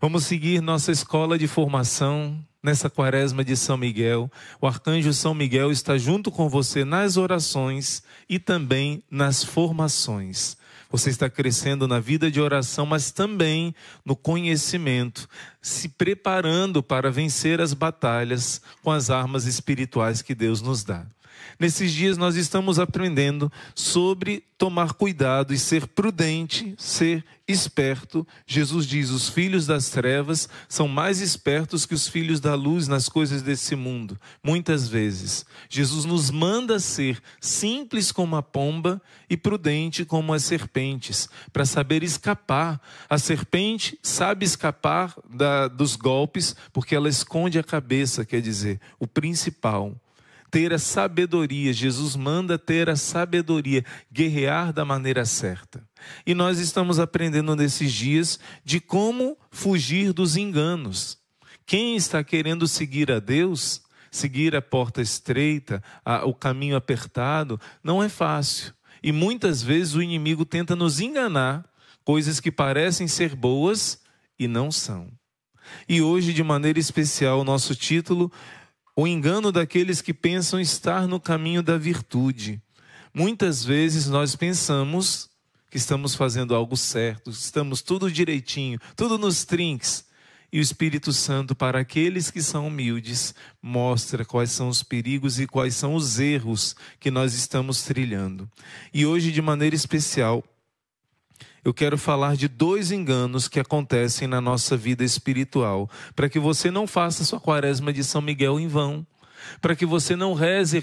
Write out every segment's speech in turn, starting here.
Vamos seguir nossa escola de formação nessa quaresma de São Miguel. O arcanjo São Miguel está junto com você nas orações e também nas formações. Você está crescendo na vida de oração, mas também no conhecimento, se preparando para vencer as batalhas com as armas espirituais que Deus nos dá. Nesses dias nós estamos aprendendo sobre tomar cuidado e ser prudente, ser esperto. Jesus diz: os filhos das trevas são mais espertos que os filhos da luz nas coisas desse mundo. Muitas vezes, Jesus nos manda ser simples como a pomba e prudente como as serpentes, para saber escapar. A serpente sabe escapar dos golpes, porque ela esconde a cabeça, quer dizer, o principal. Ter a sabedoria, Jesus manda ter a sabedoria, guerrear da maneira certa. E nós estamos aprendendo nesses dias de como fugir dos enganos. Quem está querendo seguir a Deus, seguir a porta estreita, o caminho apertado, não é fácil. E muitas vezes o inimigo tenta nos enganar, coisas que parecem ser boas e não são. E hoje, de maneira especial, o nosso título: o engano daqueles que pensam estar no caminho da virtude. Muitas vezes nós pensamos que estamos fazendo algo certo, estamos tudo direitinho, tudo nos trinques. E o Espírito Santo, para aqueles que são humildes, mostra quais são os perigos e quais são os erros que nós estamos trilhando. E hoje, de maneira especial, eu quero falar de 2 enganos que acontecem na nossa vida espiritual, para que você não faça sua quaresma de São Miguel em vão, para que você não reze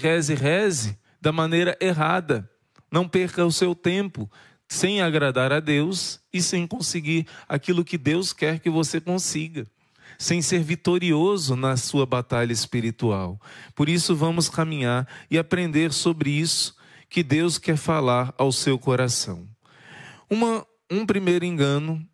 da maneira errada, não perca o seu tempo sem agradar a Deus e sem conseguir aquilo que Deus quer que você consiga, sem ser vitorioso na sua batalha espiritual. Por isso vamos caminhar e aprender sobre isso que Deus quer falar ao seu coração. Um primeiro engano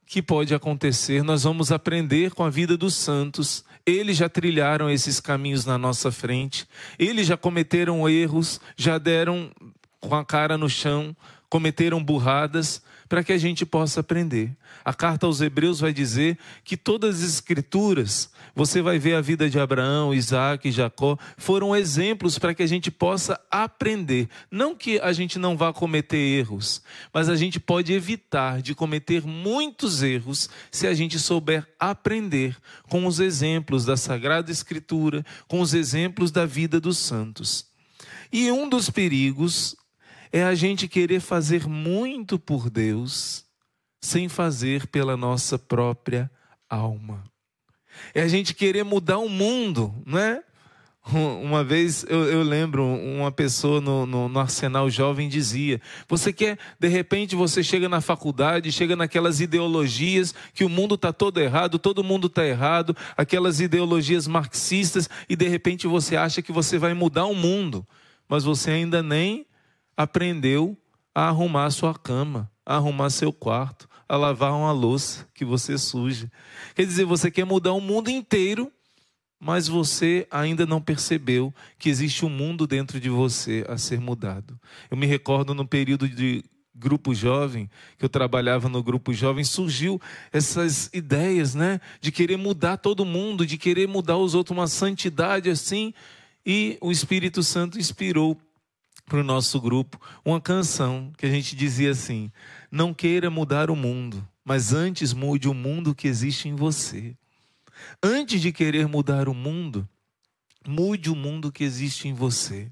que pode acontecer, nós vamos aprender com a vida dos santos. Eles já trilharam esses caminhos na nossa frente, eles já cometeram erros, já deram com a cara no chão, cometeram burradas, para que a gente possa aprender. A carta aos Hebreus vai dizer que todas as escrituras, você vai ver a vida de Abraão, Isaac e Jacó, foram exemplos para que a gente possa aprender. Não que a gente não vá cometer erros, mas a gente pode evitar de cometer muitos erros se a gente souber aprender com os exemplos da Sagrada Escritura, com os exemplos da vida dos santos. E um dos perigos é a gente querer fazer muito por Deus sem fazer pela nossa própria alma. É a gente querer mudar o mundo, não é? Uma vez eu lembro, uma pessoa no Arsenal Jovem dizia: você quer, de repente você chega na faculdade, chega naquelas ideologias que o mundo está todo errado, todo mundo está errado, aquelas ideologias marxistas, e de repente você acha que você vai mudar o mundo, mas você ainda nem aprendeu a arrumar a sua cama, a arrumar seu quarto, a lavar uma louça que você suja. Quer dizer, você quer mudar o mundo inteiro, mas você ainda não percebeu que existe um mundo dentro de você a ser mudado. Eu me recordo no período de grupo jovem, que eu trabalhava no grupo jovem, surgiu essas ideias, né, de querer mudar todo mundo, de querer mudar os outros, uma santidade assim, e o Espírito Santo inspirou para o nosso grupo uma canção que a gente dizia assim: não queira mudar o mundo, mas antes mude o mundo que existe em você. Antes de querer mudar o mundo, mude o mundo que existe em você.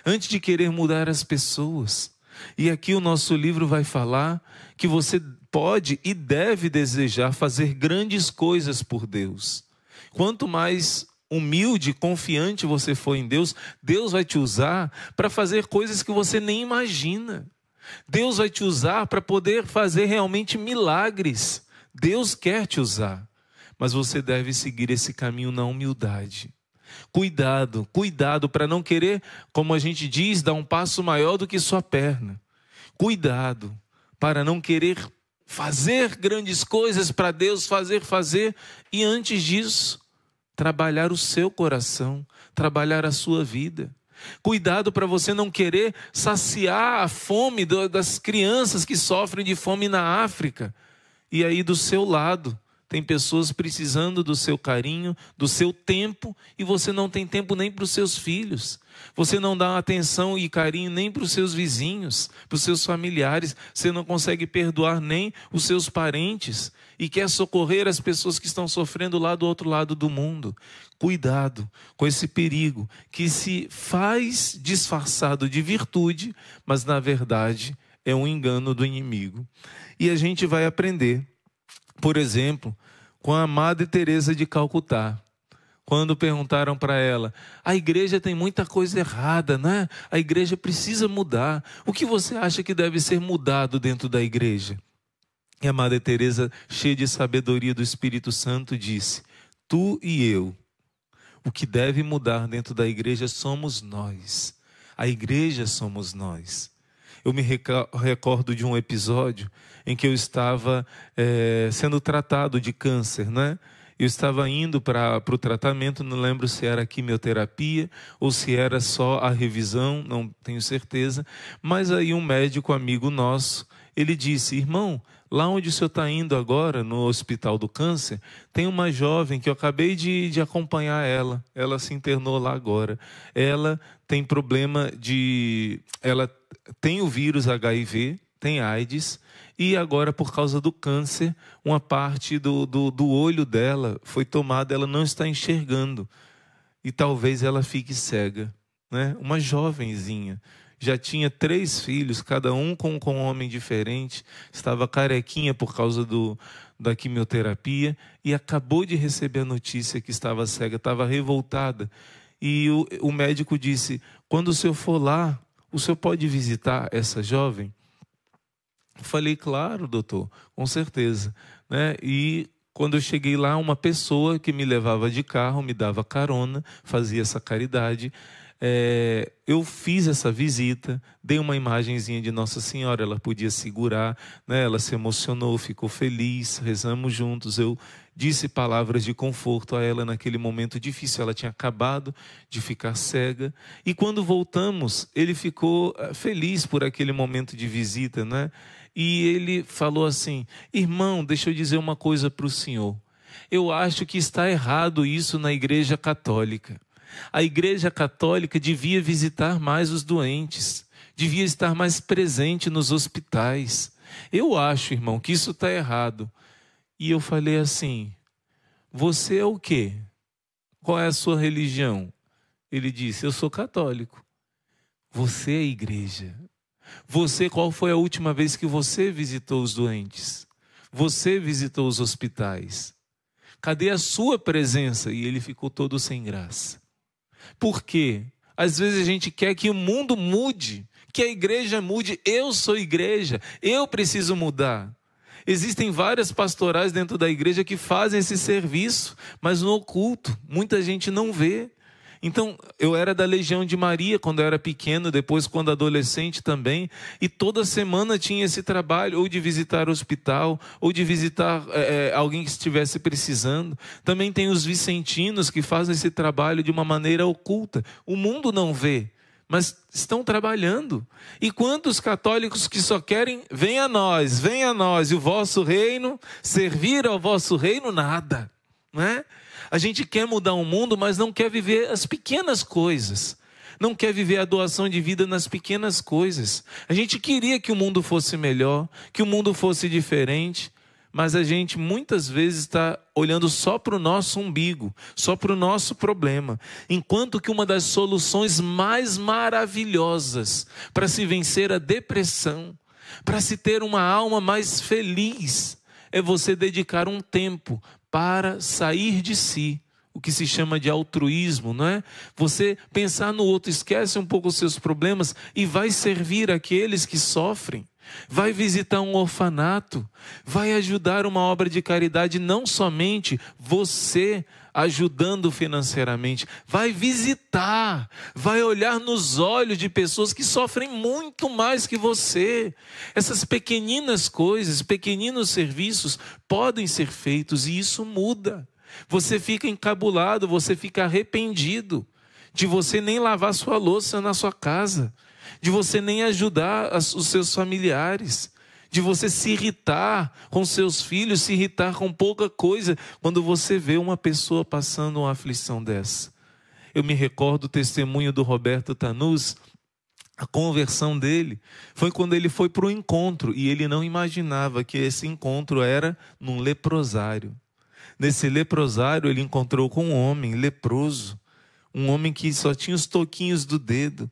Antes de querer mudar as pessoas. E aqui o nosso livro vai falar que você pode e deve desejar fazer grandes coisas por Deus. Quanto mais humilde, confiante você for em Deus, Deus vai te usar para fazer coisas que você nem imagina. Deus vai te usar para poder fazer realmente milagres. Deus quer te usar, mas você deve seguir esse caminho na humildade. Cuidado para não querer, como a gente diz, dar um passo maior do que sua perna. Cuidado para não querer fazer grandes coisas para Deus, fazer, e antes disso, trabalhar o seu coração, trabalhar a sua vida. Cuidado para você não querer saciar a fome das crianças que sofrem de fome na África. E aí do seu lado Tem pessoas precisando do seu carinho, do seu tempo, e você não tem tempo nem para os seus filhos. Você não dá atenção e carinho nem para os seus vizinhos, para os seus familiares. Você não consegue perdoar nem os seus parentes e quer socorrer as pessoas que estão sofrendo lá do outro lado do mundo. Cuidado com esse perigo que se faz disfarçado de virtude, mas na verdade é um engano do inimigo. E a gente vai aprender, por exemplo, com a Madre Teresa de Calcutá. Quando perguntaram para ela, a igreja tem muita coisa errada, né? A igreja precisa mudar. O que você acha que deve ser mudado dentro da igreja? E a Madre Teresa, cheia de sabedoria do Espírito Santo, disse, tu e eu, o que deve mudar dentro da igreja somos nós. A igreja somos nós. Eu me recordo de um episódio em que eu estava sendo tratado de câncer, né? Eu estava indo para o tratamento, não lembro se era quimioterapia ou se era só a revisão, não tenho certeza. Mas aí um médico amigo nosso, ele disse, irmão, lá onde o senhor está indo agora, no Hospital do Câncer, tem uma jovem que eu acabei de acompanhar ela. Ela se internou lá agora. Ela tem problema ela tem o vírus HIV, tem AIDS, e agora, por causa do câncer, uma parte do olho dela foi tomada, ela não está enxergando. E talvez ela fique cega, né? Uma jovenzinha. Já tinha 3 filhos, cada um com um homem diferente. Estava carequinha por causa da quimioterapia. E acabou de receber a notícia que estava cega, estava revoltada. E o médico disse, quando o senhor for lá, o senhor pode visitar essa jovem? Eu falei, claro, doutor, com certeza, né? E quando eu cheguei lá, uma pessoa que me levava de carro, me dava carona, fazia essa caridade. Eu fiz essa visita, dei uma imagenzinha de Nossa Senhora, ela podia segurar, né? Ela se emocionou, ficou feliz, rezamos juntos. Eu disse palavras de conforto a ela naquele momento difícil, ela tinha acabado de ficar cega. E quando voltamos, ele ficou feliz por aquele momento de visita, né? E ele falou assim, irmão, deixa eu dizer uma coisa para o senhor. Eu acho que está errado isso na Igreja Católica. A Igreja Católica devia visitar mais os doentes, devia estar mais presente nos hospitais. Eu acho, irmão, que isso está errado. E eu falei assim, você é o quê? Qual é a sua religião? Ele disse, eu sou católico. Você é a igreja. Você, qual foi a última vez que você visitou os doentes? Você visitou os hospitais? Cadê a sua presença? E ele ficou todo sem graça. Por quê? Às vezes a gente quer que o mundo mude, que a igreja mude. Eu sou igreja, eu preciso mudar. Existem várias pastorais dentro da igreja que fazem esse serviço, mas no oculto, muita gente não vê. Então, eu era da Legião de Maria quando eu era pequeno, depois quando adolescente também, e toda semana tinha esse trabalho, ou de visitar o hospital, ou de visitar alguém que estivesse precisando. Também tem os vicentinos que fazem esse trabalho de uma maneira oculta. O mundo não vê, mas estão trabalhando. E quantos católicos que só querem, venha a nós, e o vosso reino, servir ao vosso reino, nada, não é? A gente quer mudar o mundo, mas não quer viver as pequenas coisas. Não quer viver a doação de vida nas pequenas coisas. A gente queria que o mundo fosse melhor, que o mundo fosse diferente, mas a gente muitas vezes está olhando só para o nosso umbigo, só para o nosso problema. Enquanto que uma das soluções mais maravilhosas para se vencer a depressão, para se ter uma alma mais feliz, é você dedicar um tempo para sair de si, o que se chama de altruísmo, não é? Você pensar no outro, esquece um pouco os seus problemas e vai servir aqueles que sofrem. Vai visitar um orfanato, vai ajudar uma obra de caridade, não somente você ajudando financeiramente, vai visitar, vai olhar nos olhos de pessoas que sofrem muito mais que você. Essas pequeninas coisas, pequeninos serviços podem ser feitos e isso muda. Você fica encabulado, você fica arrependido de você nem lavar sua louça na sua casa, de você nem ajudar os seus familiares, de você se irritar com seus filhos, se irritar com pouca coisa, quando você vê uma pessoa passando uma aflição dessa. Eu me recordo o testemunho do Roberto Tanus. A conversão dele foi quando ele foi para o encontro, e ele não imaginava que esse encontro era num leprosário. Nesse leprosário ele encontrou com um homem leproso, um homem que só tinha os toquinhos do dedo,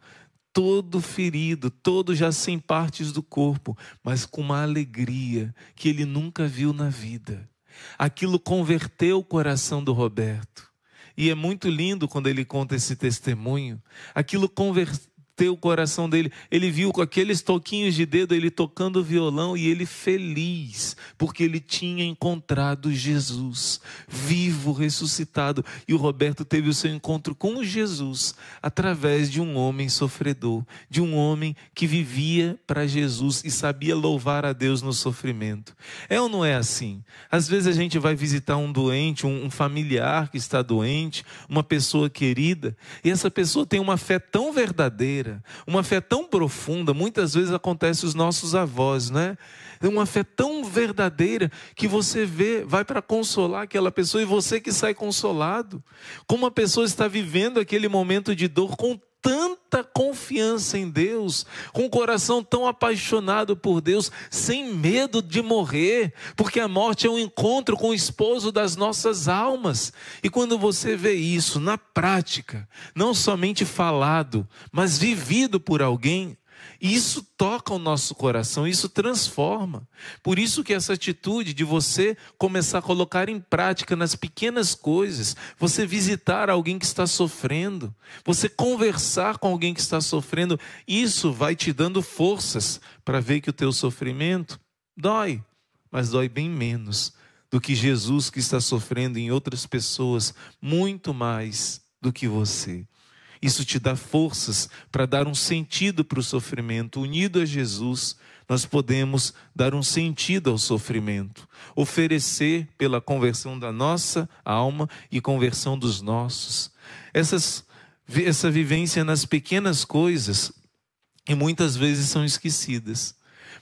todo ferido, todo já sem partes do corpo, mas com uma alegria que ele nunca viu na vida. Aquilo converteu o coração do Roberto. E é muito lindo quando ele conta esse testemunho. Aquilo converteu o coração dele. Ele viu com aqueles toquinhos de dedo, ele tocando violão, e ele feliz, porque ele tinha encontrado Jesus, vivo, ressuscitado. E o Roberto teve o seu encontro com Jesus, através de um homem sofredor, de um homem que vivia para Jesus e sabia louvar a Deus no sofrimento. É ou não é assim? Às vezes a gente vai visitar um doente, um familiar que está doente, uma pessoa querida, e essa pessoa tem uma fé tão verdadeira, uma fé tão profunda. Muitas vezes acontece os nossos avós, né? Uma fé tão verdadeira que você vai para consolar aquela pessoa, e você que sai consolado. Como a pessoa está vivendo aquele momento de dor com tanta confiança em Deus, com o coração tão apaixonado por Deus, sem medo de morrer, porque a morte é um encontro com o esposo das nossas almas. E quando você vê isso na prática, não somente falado, mas vivido por alguém, isso toca o nosso coração, isso transforma. Por isso que essa atitude de você começar a colocar em prática nas pequenas coisas, você visitar alguém que está sofrendo, você conversar com alguém que está sofrendo, isso vai te dando forças para ver que o teu sofrimento dói, mas dói bem menos do que Jesus, que está sofrendo em outras pessoas muito mais do que você. Isso te dá forças para dar um sentido para o sofrimento. Unido a Jesus, nós podemos dar um sentido ao sofrimento. Oferecer pela conversão da nossa alma e conversão dos nossos. Essa vivência nas pequenas coisas, e muitas vezes são esquecidas.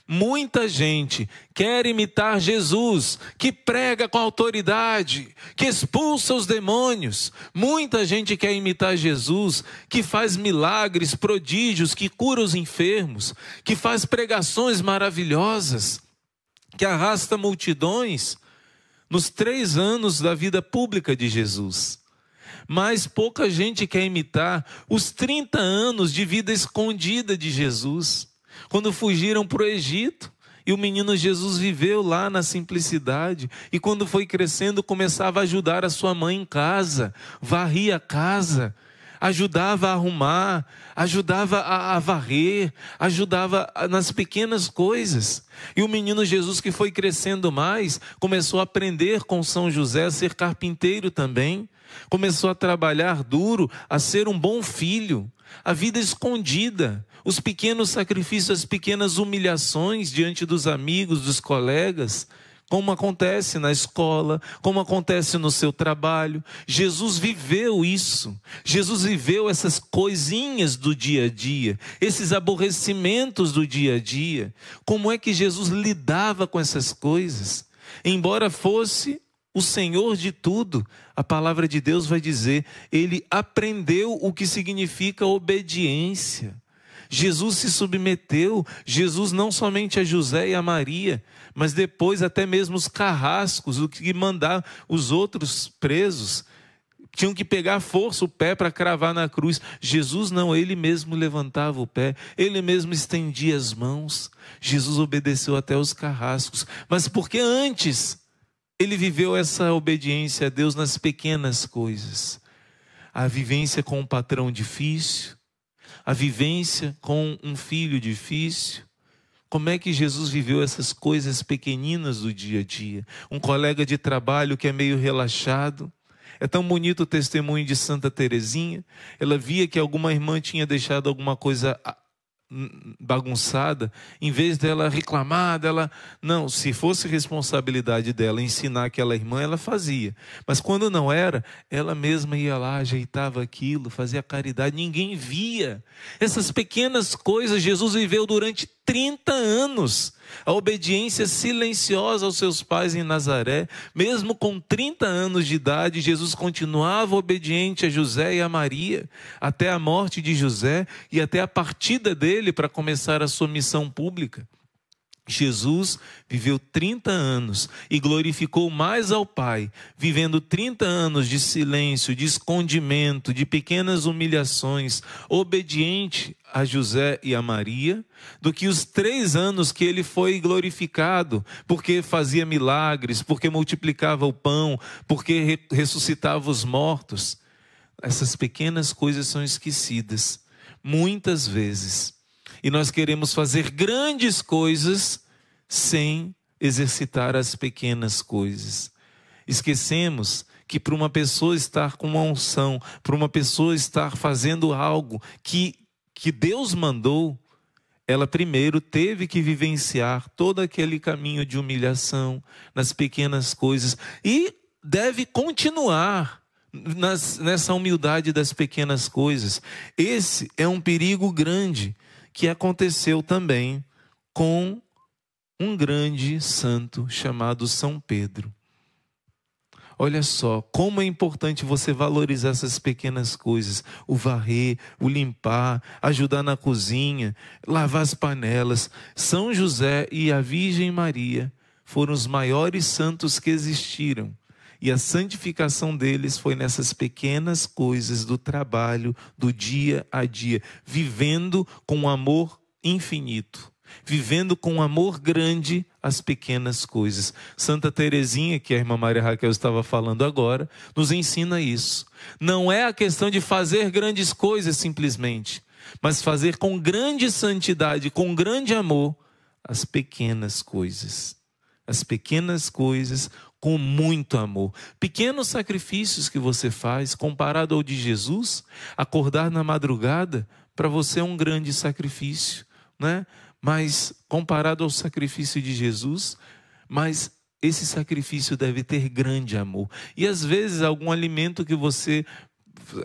Muita gente quer imitar Jesus, que prega com autoridade, que expulsa os demônios. Muita gente quer imitar Jesus, que faz milagres, prodígios, que cura os enfermos, que faz pregações maravilhosas, que arrasta multidões nos 3 anos da vida pública de Jesus. Mas pouca gente quer imitar os 30 anos de vida escondida de Jesus, quando fugiram para o Egito, e o menino Jesus viveu lá na simplicidade, e quando foi crescendo começava a ajudar a sua mãe em casa, varria a casa, ajudava a arrumar, ajudava a varrer, ajudava nas pequenas coisas. E o menino Jesus, que foi crescendo mais, começou a aprender com São José a ser carpinteiro também, começou a trabalhar duro, a ser um bom filho. A vida escondida, os pequenos sacrifícios, as pequenas humilhações diante dos amigos, dos colegas, como acontece na escola, como acontece no seu trabalho. Jesus viveu isso. Jesus viveu essas coisinhas do dia a dia, esses aborrecimentos do dia a dia. Como é que Jesus lidava com essas coisas? Embora fosse o Senhor de tudo, a palavra de Deus vai dizer, ele aprendeu o que significa obediência. Jesus se submeteu, Jesus não somente a José e a Maria, mas depois até mesmo os carrascos, o que mandar os outros presos, tinham que pegar à força o pé para cravar na cruz. Jesus não, ele mesmo levantava o pé, ele mesmo estendia as mãos. Jesus obedeceu até os carrascos, mas porque antes ele viveu essa obediência a Deus nas pequenas coisas. A vivência com um patrão difícil, a vivência com um filho difícil. Como é que Jesus viveu essas coisas pequeninas do dia a dia? Um colega de trabalho que é meio relaxado. É tão bonito o testemunho de Santa Teresinha. Ela via que alguma irmã tinha deixado alguma coisa bagunçada, em vez dela reclamar, não, se fosse responsabilidade dela ensinar aquela irmã, ela fazia, mas quando não era, ela mesma ia lá, ajeitava aquilo, fazia caridade, ninguém via. Essas pequenas coisas Jesus viveu durante 30 anos. A obediência silenciosa aos seus pais em Nazaré. Mesmo com 30 anos de idade, Jesus continuava obediente a José e a Maria, até a morte de José e até a partida dele para começar a sua missão pública. Jesus viveu 30 anos e glorificou mais ao Pai, vivendo 30 anos de silêncio, de escondimento, de pequenas humilhações, obediente a José e a Maria, do que os 3 anos que ele foi glorificado, porque fazia milagres, porque multiplicava o pão, porque ressuscitava os mortos. Essas pequenas coisas são esquecidas, muitas vezes. E nós queremos fazer grandes coisas sem exercitar as pequenas coisas. Esquecemos que para uma pessoa estar com uma unção, para uma pessoa estar fazendo algo que Deus mandou, ela primeiro teve que vivenciar todo aquele caminho de humilhação nas pequenas coisas e deve continuar nessa humildade das pequenas coisas. Esse é um perigo grande que aconteceu também com um grande santo chamado São Pedro. Olha só, como é importante você valorizar essas pequenas coisas. O varrer, o limpar, ajudar na cozinha, lavar as panelas. São José e a Virgem Maria foram os maiores santos que existiram. E a santificação deles foi nessas pequenas coisas do trabalho, do dia a dia, vivendo com um amor infinito, vivendo com um amor grande as pequenas coisas. Santa Teresinha, que a irmã Maria Raquel estava falando agora, nos ensina isso. Não é a questão de fazer grandes coisas simplesmente, mas fazer com grande santidade, com grande amor, as pequenas coisas. As pequenas coisas com muito amor. Pequenos sacrifícios que você faz, comparado ao de Jesus, acordar na madrugada, para você é um grande sacrifício, né? Mas comparado ao sacrifício de Jesus, mas esse sacrifício deve ter grande amor. E às vezes algum alimento que você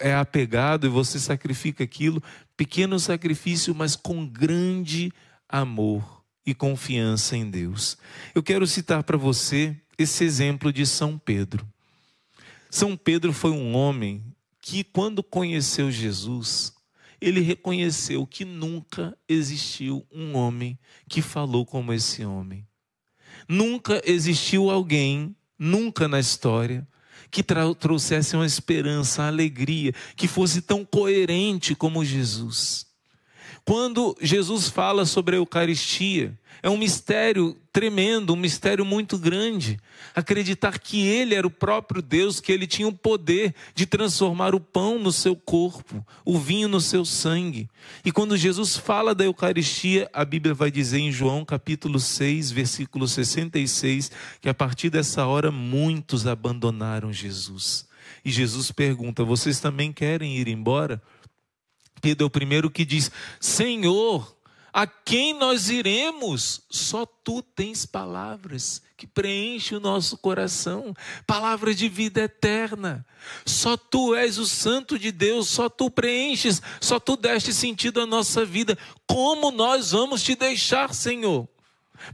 é apegado e você sacrifica aquilo, pequeno sacrifício, mas com grande amor e confiança em Deus. Eu quero citar para você esse exemplo de São Pedro. São Pedro foi um homem que, quando conheceu Jesus, ele reconheceu que nunca existiu um homem que falou como esse homem. Nunca existiu alguém, nunca na história, que trouxesse uma esperança, uma alegria, que fosse tão coerente como Jesus. Quando Jesus fala sobre a Eucaristia, é um mistério tremendo, um mistério muito grande. Acreditar que Ele era o próprio Deus, que Ele tinha o poder de transformar o pão no seu corpo, o vinho no seu sangue. E quando Jesus fala da Eucaristia, a Bíblia vai dizer em João capítulo 6, versículo 66, que a partir dessa hora muitos abandonaram Jesus. E Jesus pergunta: vocês também querem ir embora? Pedro é o primeiro que diz: Senhor, a quem nós iremos? Só Tu tens palavras que preenchem o nosso coração, palavras de vida eterna. Só Tu és o Santo de Deus, só Tu preenches, só Tu deste sentido à nossa vida. Como nós vamos Te deixar, Senhor?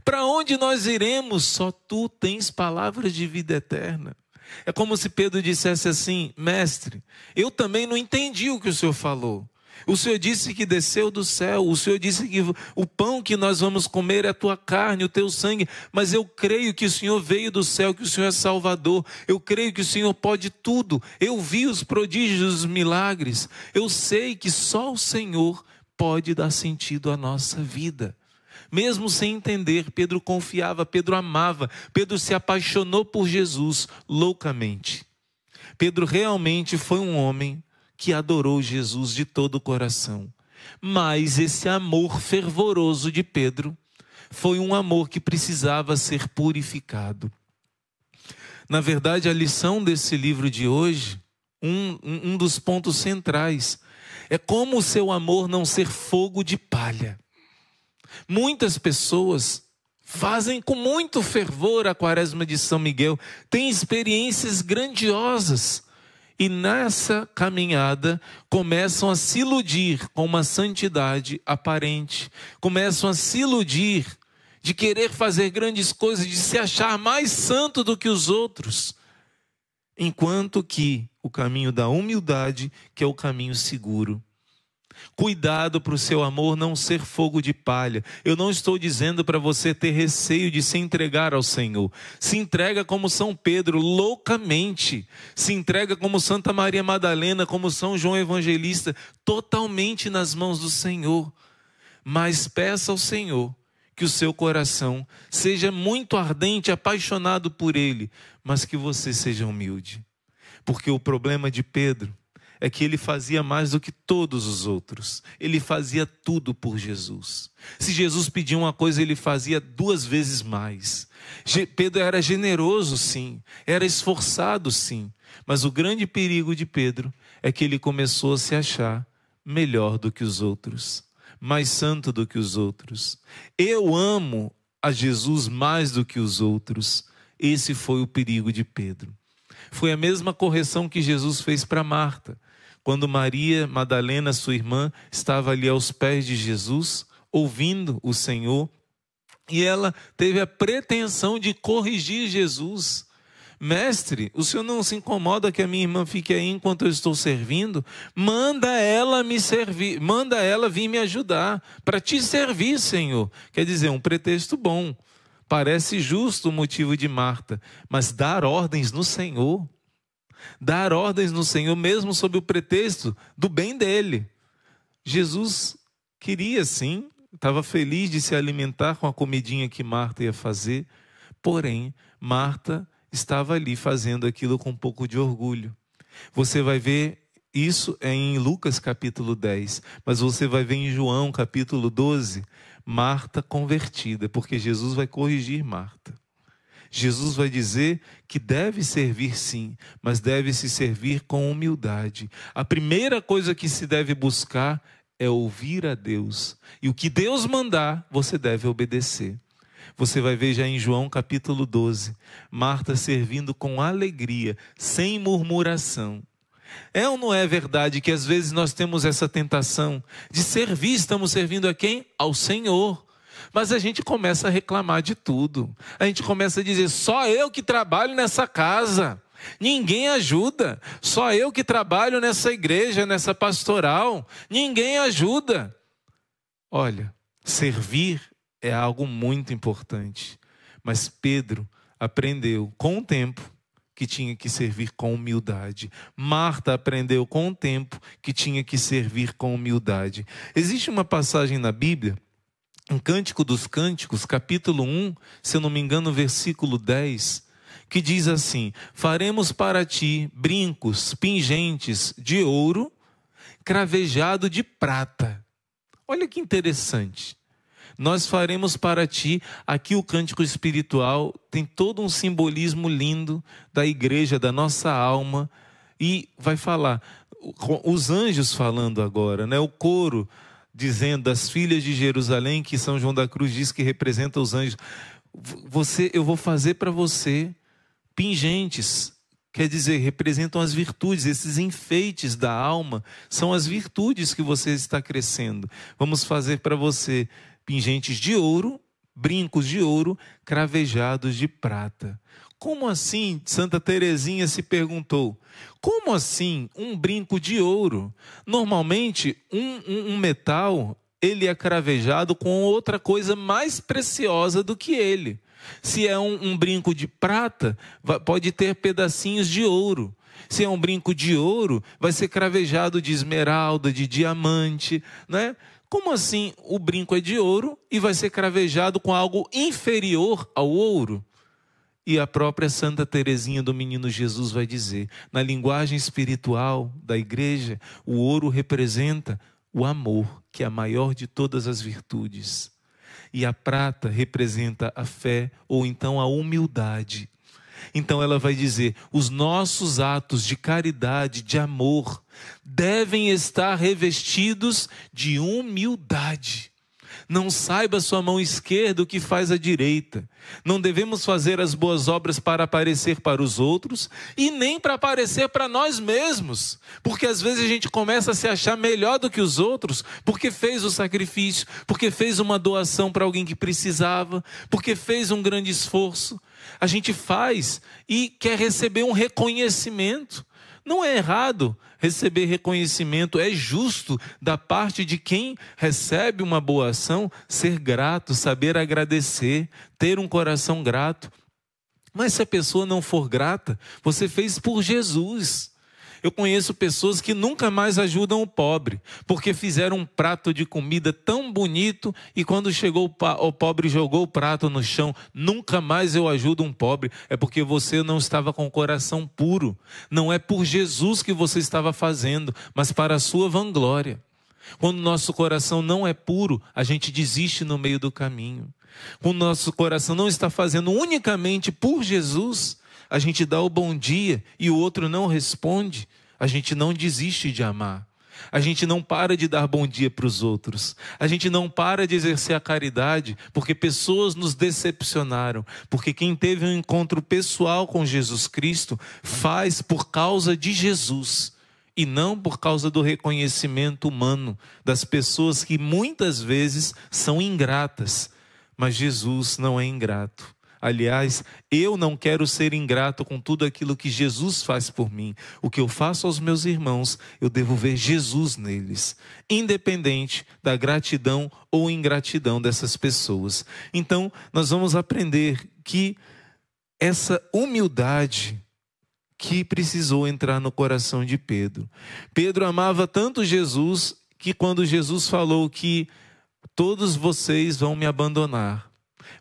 Para onde nós iremos? Só Tu tens palavras de vida eterna. É como se Pedro dissesse assim: Mestre, eu também não entendi o que o Senhor falou. O Senhor disse que desceu do céu, o Senhor disse que o pão que nós vamos comer é a tua carne, o teu sangue, mas eu creio que o Senhor veio do céu, que o Senhor é Salvador, eu creio que o Senhor pode tudo, eu vi os prodígios, os milagres, eu sei que só o Senhor pode dar sentido à nossa vida. Mesmo sem entender, Pedro confiava, Pedro amava, Pedro se apaixonou por Jesus loucamente. Pedro realmente foi um homem que adorou Jesus de todo o coração. Mas esse amor fervoroso de Pedro foi um amor que precisava ser purificado. Na verdade, a lição desse livro de hoje, um dos pontos centrais, é como o seu amor não ser fogo de palha. Muitas pessoas fazem com muito fervor a Quaresma de São Miguel, têm experiências grandiosas, E nessa caminhada começam a se iludir com uma santidade aparente, começam a se iludir de querer fazer grandes coisas, de se achar mais santo do que os outros, enquanto que o caminho da humildade, que é o caminho seguro. Cuidado para o seu amor não ser fogo de palha. Eu não estou dizendo para você ter receio de se entregar ao Senhor. Se entrega como São Pedro, loucamente. Se entrega como Santa Maria Madalena, como São João Evangelista, totalmente nas mãos do Senhor. Mas peça ao Senhor que o seu coração seja muito ardente, apaixonado por Ele, mas que você seja humilde. Porque o problema de Pedro é que ele fazia mais do que todos os outros. Ele fazia tudo por Jesus. Se Jesus pedia uma coisa, ele fazia 2 vezes mais. Pedro era generoso, sim. Era esforçado, sim. Mas o grande perigo de Pedro é que ele começou a se achar melhor do que os outros, mais santo do que os outros. Eu amo a Jesus mais do que os outros. Esse foi o perigo de Pedro. Foi a mesma correção que Jesus fez para Marta. Quando Maria Madalena, sua irmã, estava ali aos pés de Jesus, ouvindo o Senhor, e ela teve a pretensão de corrigir Jesus. Mestre, o senhor não se incomoda que a minha irmã fique aí enquanto eu estou servindo? Manda ela me servir, manda ela vir me ajudar para te servir, Senhor. Quer dizer, um pretexto bom. Parece justo o motivo de Marta, mas dar ordens no Senhor. Dar ordens no Senhor, mesmo sob o pretexto do bem dele. Jesus queria sim, estava feliz de se alimentar com a comidinha que Marta ia fazer, porém, Marta estava ali fazendo aquilo com um pouco de orgulho. Você vai ver isso em Lucas capítulo 10, mas você vai ver em João capítulo 12, Marta convertida, porque Jesus vai corrigir Marta. Jesus vai dizer que deve servir sim, mas deve se servir com humildade. A primeira coisa que se deve buscar é ouvir a Deus. E o que Deus mandar, você deve obedecer. Você vai ver já em João capítulo 12, Marta servindo com alegria, sem murmuração. É ou não é verdade que às vezes nós temos essa tentação de servir, estamos servindo a quem? Ao Senhor. Mas a gente começa a reclamar de tudo. A gente começa a dizer, só eu que trabalho nessa casa. Ninguém ajuda. Só eu que trabalho nessa igreja, nessa pastoral. Ninguém ajuda. Olha, servir é algo muito importante. Mas Pedro aprendeu com o tempo que tinha que servir com humildade. Marta aprendeu com o tempo que tinha que servir com humildade. Existe uma passagem na Bíblia, em Cântico dos Cânticos, capítulo 1, se eu não me engano, versículo 10, que diz assim: faremos para ti brincos pingentes de ouro, cravejado de prata. Olha que interessante. Nós faremos para ti, aqui o cântico espiritual tem todo um simbolismo lindo da igreja, da nossa alma, e vai falar, os anjos falando agora, né? O coro dizendo das filhas de Jerusalém, que São João da Cruz diz que representa os anjos. Eu vou fazer para você pingentes, quer dizer, representam as virtudes, esses enfeites da alma, são as virtudes que você está crescendo. Vamos fazer para você pingentes de ouro, brincos de ouro, cravejados de prata. Como assim? Santa Teresinha se perguntou. Como assim um brinco de ouro? Normalmente, um metal, ele é cravejado com outra coisa mais preciosa do que ele. Se é um brinco de prata, pode ter pedacinhos de ouro. Se é um brinco de ouro, vai ser cravejado de esmeralda, de diamante, né? Como assim o brinco é de ouro e vai ser cravejado com algo inferior ao ouro? E a própria Santa Teresinha do Menino Jesus vai dizer, na linguagem espiritual da igreja, o ouro representa o amor, que é a maior de todas as virtudes. E a prata representa a fé, ou então a humildade. Então ela vai dizer, os nossos atos de caridade, de amor, devem estar revestidos de humildade. Não saiba sua mão esquerda o que faz a direita. Não devemos fazer as boas obras para aparecer para os outros e nem para aparecer para nós mesmos. Porque às vezes a gente começa a se achar melhor do que os outros porque fez o sacrifício, porque fez uma doação para alguém que precisava, porque fez um grande esforço. A gente faz e quer receber um reconhecimento. Não é errado receber reconhecimento, é justo da parte de quem recebe uma boa ação ser grato, saber agradecer, ter um coração grato. Mas se a pessoa não for grata, você fez por Jesus. Eu conheço pessoas que nunca mais ajudam o pobre, porque fizeram um prato de comida tão bonito e quando chegou o pobre jogou o prato no chão. Nunca mais eu ajudo um pobre. É porque você não estava com o coração puro. Não é por Jesus que você estava fazendo, mas para a sua vanglória. Quando nosso coração não é puro, a gente desiste no meio do caminho. Quando nosso coração não está fazendo unicamente por Jesus, a gente dá o bom dia e o outro não responde, a gente não desiste de amar. A gente não para de dar bom dia para os outros. A gente não para de exercer a caridade porque pessoas nos decepcionaram. Porque quem teve um encontro pessoal com Jesus Cristo faz por causa de Jesus e não por causa do reconhecimento humano das pessoas que muitas vezes são ingratas. Mas Jesus não é ingrato. Aliás, eu não quero ser ingrato com tudo aquilo que Jesus faz por mim. O que eu faço aos meus irmãos, eu devo ver Jesus neles, independente da gratidão ou ingratidão dessas pessoas. Então, nós vamos aprender que essa humildade que precisou entrar no coração de Pedro. Pedro amava tanto Jesus que quando Jesus falou que todos vocês vão me abandonar,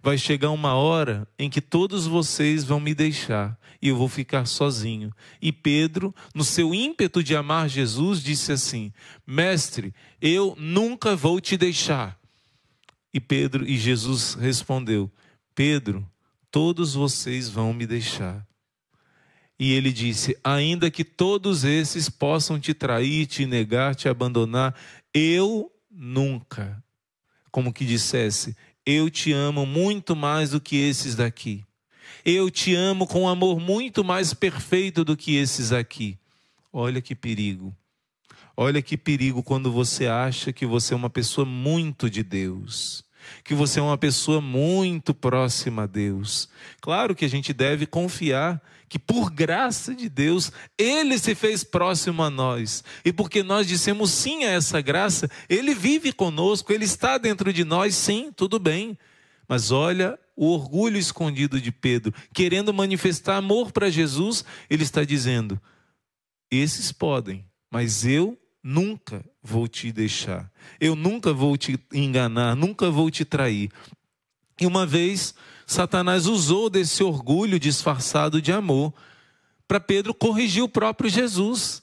vai chegar uma hora em que todos vocês vão me deixar e eu vou ficar sozinho. E Pedro, no seu ímpeto de amar Jesus, disse assim: Mestre, eu nunca vou te deixar. E Jesus respondeu: Pedro, todos vocês vão me deixar. E ele disse: ainda que todos esses possam te trair, te negar, te abandonar, eu nunca. Como que dissesse: eu te amo muito mais do que esses daqui. Eu te amo com um amor muito mais perfeito do que esses aqui. Olha que perigo. Olha que perigo quando você acha que você é uma pessoa muito de Deus, que você é uma pessoa muito próxima a Deus. Claro que a gente deve confiar que por graça de Deus, Ele se fez próximo a nós. E porque nós dissemos sim a essa graça, Ele vive conosco, Ele está dentro de nós, sim, tudo bem. Mas olha o orgulho escondido de Pedro, querendo manifestar amor para Jesus, ele está dizendo: esses podem, mas eu nunca vou te deixar. Eu nunca vou te enganar, nunca vou te trair. E uma vez, Satanás usou desse orgulho disfarçado de amor para Pedro corrigir o próprio Jesus.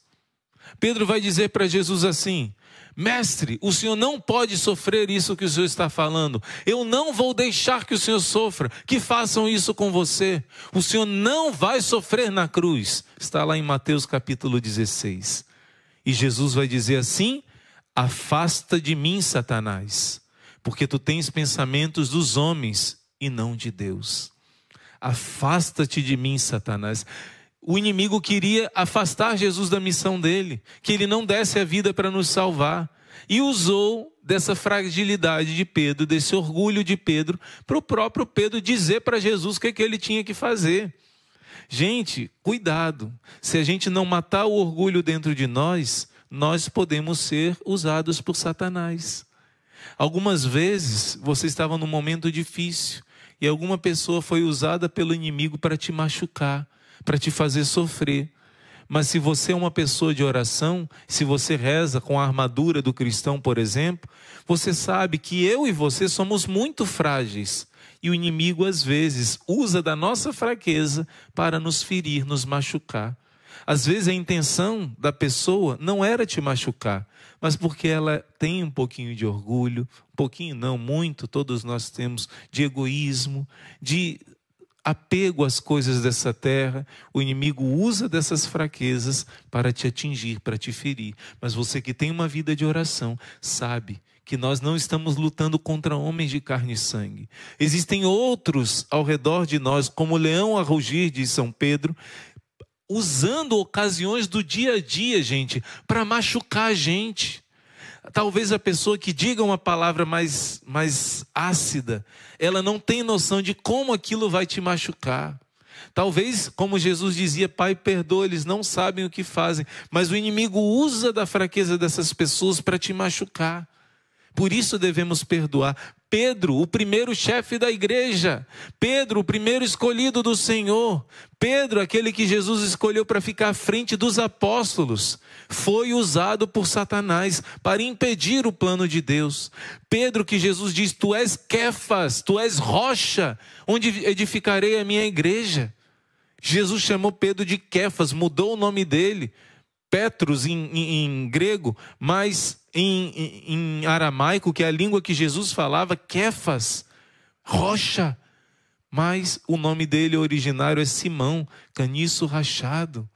Pedro vai dizer para Jesus assim: Mestre, o Senhor não pode sofrer isso que o Senhor está falando. Eu não vou deixar que o Senhor sofra, que façam isso com você. O Senhor não vai sofrer na cruz. Está lá em Mateus capítulo 16. E Jesus vai dizer assim: afasta de mim, Satanás, porque tu tens pensamentos dos homens e não de Deus. Afasta-te de mim, Satanás. O inimigo queria afastar Jesus da missão dele, que ele não desse a vida para nos salvar. E usou dessa fragilidade de Pedro, desse orgulho de Pedro, para o próprio Pedro dizer para Jesus o que ele tinha que fazer. Gente, cuidado. Se a gente não matar o orgulho dentro de nós, nós podemos ser usados por Satanás. Algumas vezes você estava num momento difícil e alguma pessoa foi usada pelo inimigo para te machucar, para te fazer sofrer. Mas se você é uma pessoa de oração, se você reza com a armadura do cristão, por exemplo, você sabe que eu e você somos muito frágeis. E o inimigo, às vezes, usa da nossa fraqueza para nos ferir, nos machucar. Às vezes a intenção da pessoa não era te machucar, mas porque ela tem um pouquinho de orgulho, um pouquinho não, muito, todos nós temos, de egoísmo, de apego às coisas dessa terra. O inimigo usa dessas fraquezas para te atingir, para te ferir. Mas você que tem uma vida de oração, sabe que nós não estamos lutando contra homens de carne e sangue. Existem outros ao redor de nós, como o leão a rugir de São Pedro, usando ocasiões do dia a dia, gente, para machucar a gente. Talvez a pessoa que diga uma palavra mais ácida, ela não tem noção de como aquilo vai te machucar. Talvez, como Jesus dizia, Pai, perdoa, eles não sabem o que fazem. Mas o inimigo usa da fraqueza dessas pessoas para te machucar. Por isso devemos perdoar. Pedro, o primeiro chefe da igreja. Pedro, o primeiro escolhido do Senhor. Pedro, aquele que Jesus escolheu para ficar à frente dos apóstolos, foi usado por Satanás para impedir o plano de Deus. Pedro, que Jesus diz, tu és Quefas, tu és rocha, onde edificarei a minha igreja. Jesus chamou Pedro de Quefas, mudou o nome dele. Petros em grego, mas em aramaico, que é a língua que Jesus falava, Quefas, rocha. Mas o nome dele originário é Simão, caniço rachado.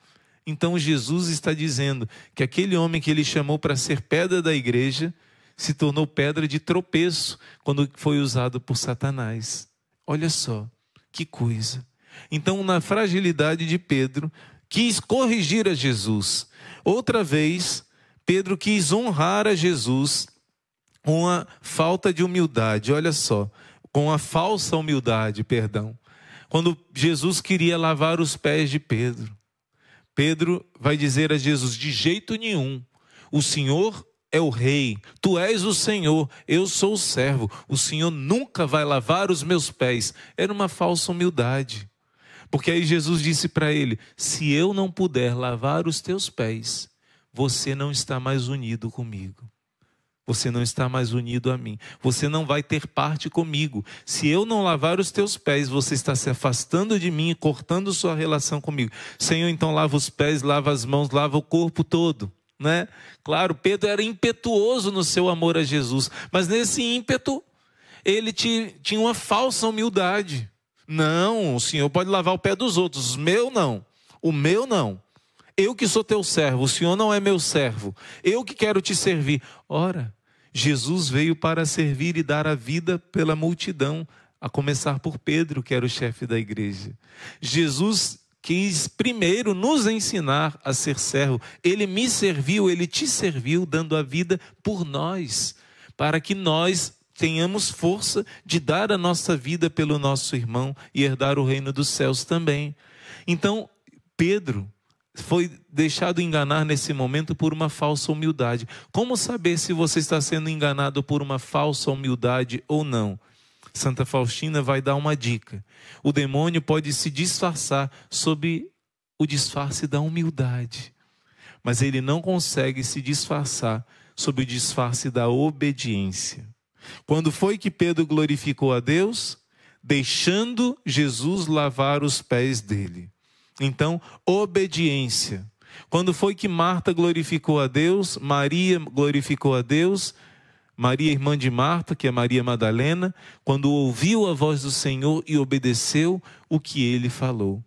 Então Jesus está dizendo que aquele homem que ele chamou para ser pedra da igreja, se tornou pedra de tropeço, quando foi usado por Satanás. Olha só, que coisa. Então, na fragilidade de Pedro, quis corrigir a Jesus. Outra vez, Pedro quis honrar a Jesus com a falta de humildade, olha só, com a falsa humildade, perdão. Quando Jesus queria lavar os pés de Pedro, Pedro vai dizer a Jesus, de jeito nenhum, o Senhor é o rei, tu és o Senhor, eu sou o servo, o Senhor nunca vai lavar os meus pés. Era uma falsa humildade. Porque aí Jesus disse para ele, se eu não puder lavar os teus pés, você não está mais unido comigo. Você não está mais unido a mim. Você não vai ter parte comigo. Se eu não lavar os teus pés, você está se afastando de mim e cortando sua relação comigo. Senhor, então lava os pés, lava as mãos, lava o corpo todo, né? Claro, Pedro era impetuoso no seu amor a Jesus, mas nesse ímpeto, ele tinha uma falsa humildade. Não, o Senhor pode lavar o pé dos outros, o meu não. Eu que sou teu servo, o Senhor não é meu servo. Eu que quero te servir. Ora, Jesus veio para servir e dar a vida pela multidão, a começar por Pedro, que era o chefe da igreja. Jesus quis primeiro nos ensinar a ser servo. Ele me serviu, ele te serviu, dando a vida por nós, para que nós tenhamos força de dar a nossa vida pelo nosso irmão e herdar o reino dos céus também. Então, Pedro foi deixado enganar nesse momento por uma falsa humildade. Como saber se você está sendo enganado por uma falsa humildade ou não? Santa Faustina vai dar uma dica. O demônio pode se disfarçar sob o disfarce da humildade, mas ele não consegue se disfarçar sob o disfarce da obediência. Quando foi que Pedro glorificou a Deus? Deixando Jesus lavar os pés dele. Então, obediência. Quando foi que Marta glorificou a Deus? Maria glorificou a Deus. Maria, irmã de Marta, que é Maria Madalena, quando ouviu a voz do Senhor e obedeceu o que ele falou.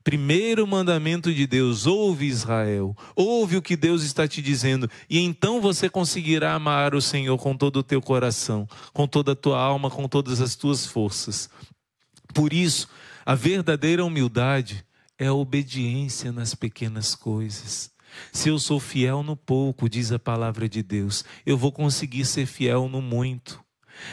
Primeiro mandamento de Deus, ouve Israel, ouve o que Deus está te dizendo, e então você conseguirá amar o Senhor com todo o teu coração, com toda a tua alma, com todas as tuas forças. Por isso, a verdadeira humildade é a obediência nas pequenas coisas. Se eu sou fiel no pouco, diz a palavra de Deus, eu vou conseguir ser fiel no muito.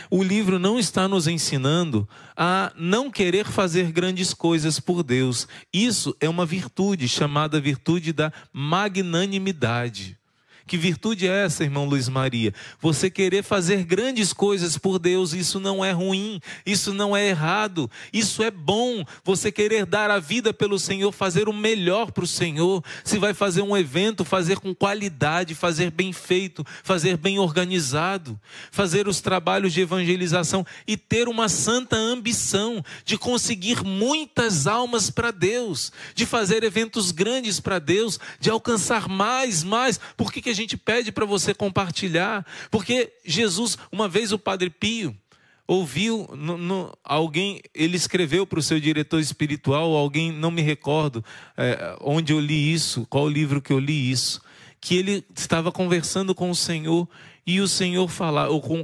O livro não está nos ensinando a não querer fazer grandes coisas por Deus. Isso é uma virtude, chamada virtude da magnanimidade. Que virtude é essa, irmão Luiz Maria? Você querer fazer grandes coisas por Deus, isso não é ruim, isso não é errado, isso é bom. Você querer dar a vida pelo Senhor, fazer o melhor para o Senhor. Se vai fazer um evento, fazer com qualidade, fazer bem feito, fazer bem organizado, fazer os trabalhos de evangelização e ter uma santa ambição de conseguir muitas almas para Deus, de fazer eventos grandes para Deus, de alcançar mais. Por que a gente pede para você compartilhar? Porque Jesus, uma vez o Padre Pio ouviu alguém, ele escreveu para o seu diretor espiritual, alguém, não me recordo onde eu li isso, qual livro que eu li isso, que ele estava conversando com o Senhor E o Senhor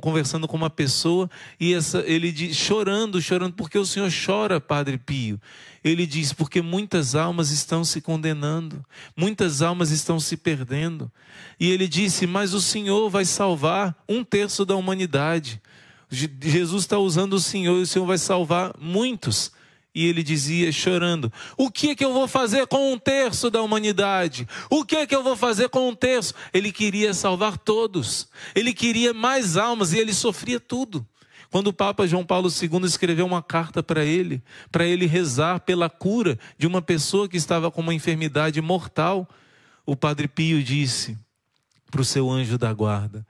conversando com uma pessoa, e ele diz, chorando, porque o Senhor chora, Padre Pio. Ele diz, porque muitas almas estão se condenando, muitas almas estão se perdendo. E ele disse, mas o Senhor vai salvar 1/3 da humanidade. Jesus está usando o Senhor, e o Senhor vai salvar muitos. E ele dizia, chorando, o que é que eu vou fazer com 1/3 da humanidade? O que é que eu vou fazer com 1/3? Ele queria salvar todos. Ele queria mais almas e ele sofria tudo. Quando o Papa João Paulo II escreveu uma carta para ele rezar pela cura de uma pessoa que estava com uma enfermidade mortal, o Padre Pio disse para o seu anjo da guarda,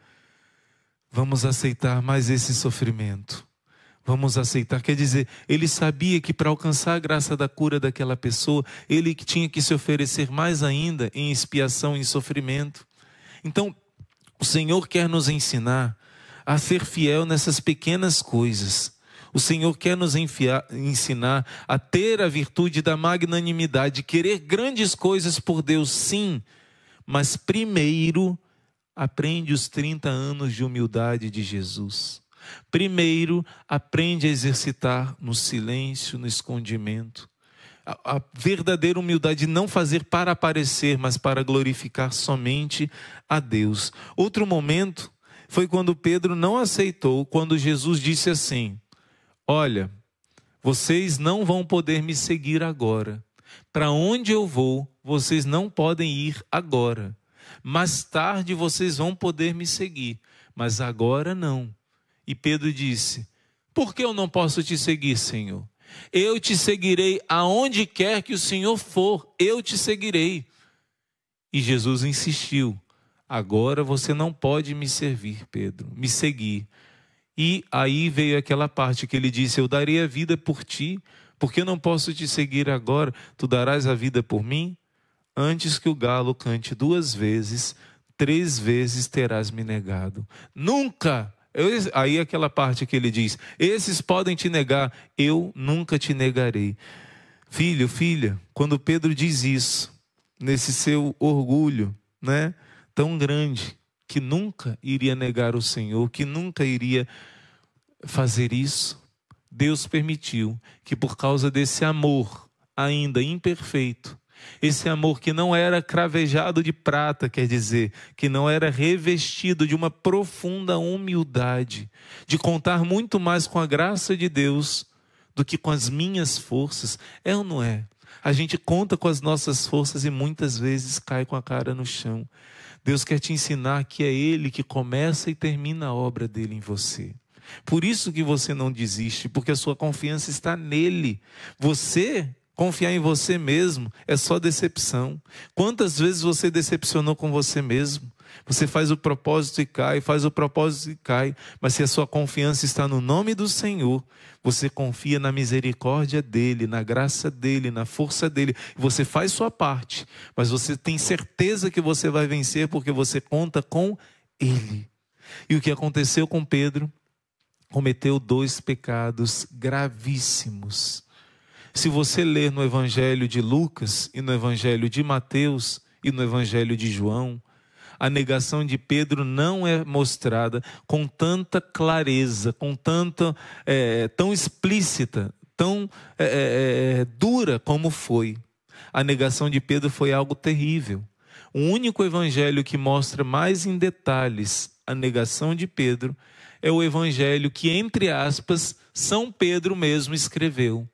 vamos aceitar mais esse sofrimento. Vamos aceitar, quer dizer, ele sabia que para alcançar a graça da cura daquela pessoa, ele tinha que se oferecer mais ainda em expiação e em sofrimento. Então, o Senhor quer nos ensinar a ser fiel nessas pequenas coisas. O Senhor quer nos ensinar a ter a virtude da magnanimidade, querer grandes coisas por Deus, sim, mas primeiro, aprende os 30 anos de humildade de Jesus. Primeiro, aprende a exercitar no silêncio, no escondimento. A verdadeira humildade, não fazer para aparecer, mas para glorificar somente a Deus. Outro momento foi quando Pedro não aceitou, quando Jesus disse assim, olha, vocês não vão poder me seguir agora. Para onde eu vou, vocês não podem ir agora. Mais tarde vocês vão poder me seguir, mas agora não. E Pedro disse, por que eu não posso te seguir, Senhor? Eu te seguirei aonde quer que o Senhor for, eu te seguirei. E Jesus insistiu, agora você não pode me servir, Pedro, me seguir. E aí veio aquela parte que ele disse, eu darei a vida por ti, porque eu não posso te seguir agora, tu darás a vida por mim? Antes que o galo cante 2 vezes, 3 vezes terás me negado. Nunca! Aí aquela parte que ele diz, esses podem te negar, eu nunca te negarei. Filho, filha, quando Pedro diz isso, nesse seu orgulho, né, tão grande, que nunca iria negar o Senhor, que nunca iria fazer isso, Deus permitiu que por causa desse amor ainda imperfeito, esse amor que não era cravejado de prata, quer dizer, que não era revestido de uma profunda humildade, de contar muito mais com a graça de Deus do que com as minhas forças. É ou não é? A gente conta com as nossas forças e muitas vezes cai com a cara no chão. Deus quer te ensinar que é Ele que começa e termina a obra dele em você. Por isso que você não desiste, porque a sua confiança está nele. Confiar em você mesmo é só decepção. Quantas vezes você decepcionou com você mesmo? Você faz o propósito e cai, faz o propósito e cai. Mas se a sua confiança está no nome do Senhor, você confia na misericórdia dEle, na graça dEle, na força dEle. Você faz sua parte, mas você tem certeza que você vai vencer porque você conta com Ele. E o que aconteceu com Pedro? Cometeu 2 pecados gravíssimos. Se você ler no Evangelho de Lucas e no Evangelho de Mateus e no Evangelho de João, a negação de Pedro não é mostrada com tanta clareza, com tanta, tão explícita, tão dura como foi. A negação de Pedro foi algo terrível. O único Evangelho que mostra mais em detalhes a negação de Pedro é o Evangelho que, entre aspas, São Pedro mesmo escreveu.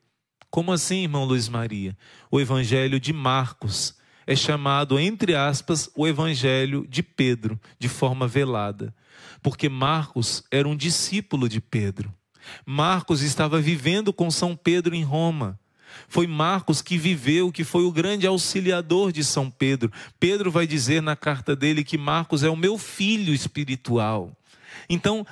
Como assim, irmão Luiz Maria? O Evangelho de Marcos é chamado, entre aspas, o Evangelho de Pedro, de forma velada. Porque Marcos era um discípulo de Pedro. Marcos estava vivendo com São Pedro em Roma. Foi Marcos que viveu, que foi o grande auxiliador de São Pedro. Pedro vai dizer na carta dele que Marcos é o meu filho espiritual. Então,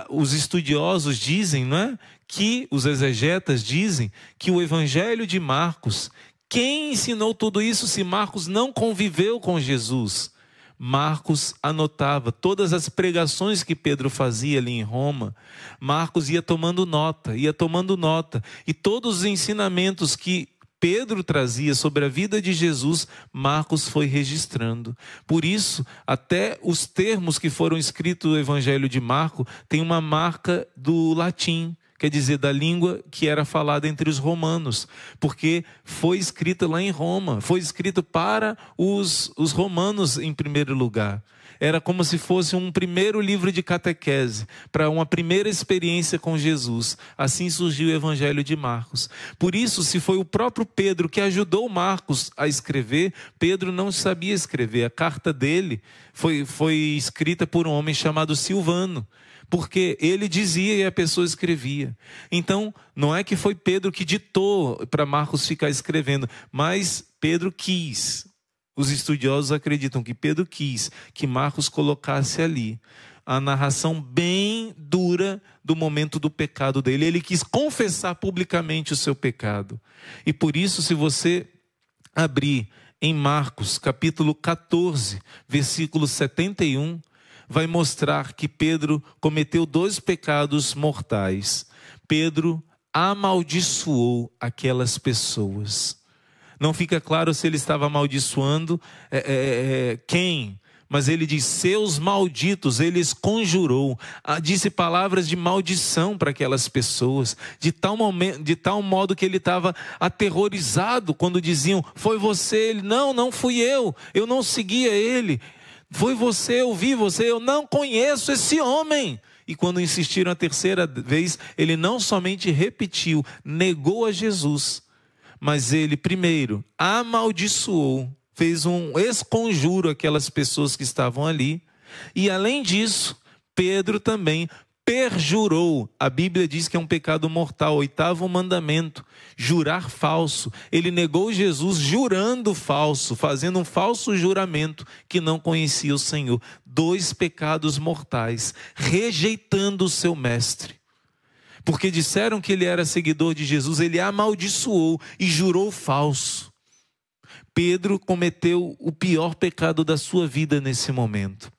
os estudiosos dizem, não é? Que os exegetas dizem que o Evangelho de Marcos, quem ensinou tudo isso se Marcos não conviveu com Jesus? Marcos anotava todas as pregações que Pedro fazia ali em Roma. Marcos ia tomando nota, e todos os ensinamentos que Pedro trazia sobre a vida de Jesus, Marcos foi registrando. Por isso, até os termos que foram escritos no Evangelho de Marcos tem uma marca do latim, quer dizer, da língua que era falada entre os romanos, porque foi escrita lá em Roma, foi escrito para os romanos em primeiro lugar. Era como se fosse um primeiro livro de catequese, para uma primeira experiência com Jesus. Assim surgiu o Evangelho de Marcos. Por isso, se foi o próprio Pedro que ajudou Marcos a escrever, Pedro não sabia escrever. A carta dele foi escrita por um homem chamado Silvano, porque ele dizia e a pessoa escrevia. Então, não é que foi Pedro que ditou para Marcos ficar escrevendo, mas Pedro quis. Os estudiosos acreditam que Pedro quis que Marcos colocasse ali a narração bem dura do momento do pecado dele. Ele quis confessar publicamente o seu pecado. E por isso, se você abrir em Marcos, capítulo 14, versículo 71, vai mostrar que Pedro cometeu 2 pecados mortais. Pedro amaldiçoou aquelas pessoas. Não fica claro se ele estava amaldiçoando quem, mas ele diz, seus malditos, ele os conjurou, disse palavras de maldição para aquelas pessoas, de tal modo que ele estava aterrorizado quando diziam, foi você, ele, não fui eu não seguia ele, foi você, eu vi você, eu não conheço esse homem. E quando insistiram a terceira vez, ele não somente repetiu, negou a Jesus, mas ele primeiro amaldiçoou, fez um esconjuro àquelas pessoas que estavam ali. E além disso, Pedro também perjurou. A Bíblia diz que é um pecado mortal, 8º mandamento, jurar falso. Ele negou Jesus jurando falso, fazendo um falso juramento que não conhecia o Senhor. 2 pecados mortais, rejeitando o seu mestre. Porque disseram que ele era seguidor de Jesus, ele amaldiçoou e jurou falso. Pedro cometeu o pior pecado da sua vida nesse momento.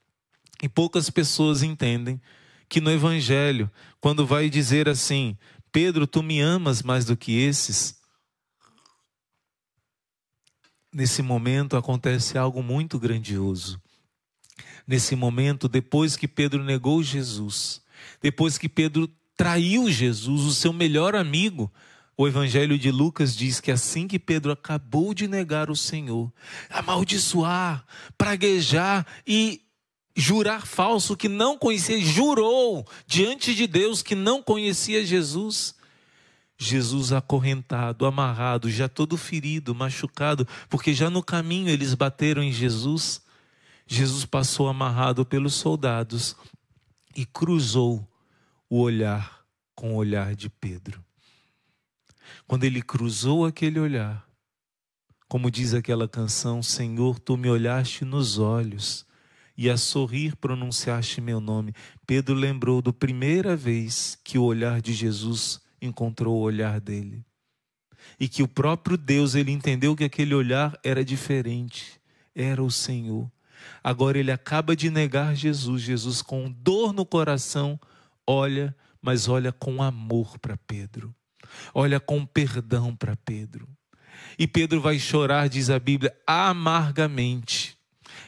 E poucas pessoas entendem que no Evangelho, quando vai dizer assim, Pedro, tu me amas mais do que esses? Nesse momento acontece algo muito grandioso. Nesse momento, depois que Pedro negou Jesus, depois que Pedro traiu Jesus, o seu melhor amigo, o Evangelho de Lucas diz que assim que Pedro acabou de negar o Senhor, amaldiçoar, praguejar e jurar falso que não conhecia, jurou diante de Deus que não conhecia Jesus. Jesus acorrentado, amarrado, já todo ferido, machucado, porque já no caminho eles bateram em Jesus. Jesus passou amarrado pelos soldados e cruzou o olhar com o olhar de Pedro. Quando ele cruzou aquele olhar, como diz aquela canção, Senhor, tu me olhaste nos olhos e a sorrir pronunciaste meu nome. Pedro lembrou da primeira vez que o olhar de Jesus encontrou o olhar dele. E que o próprio Deus, ele entendeu que aquele olhar era diferente, era o Senhor. Agora ele acaba de negar Jesus, Jesus com dor no coração, olha, mas olha com amor para Pedro. Olha com perdão para Pedro. E Pedro vai chorar, diz a Bíblia, amargamente.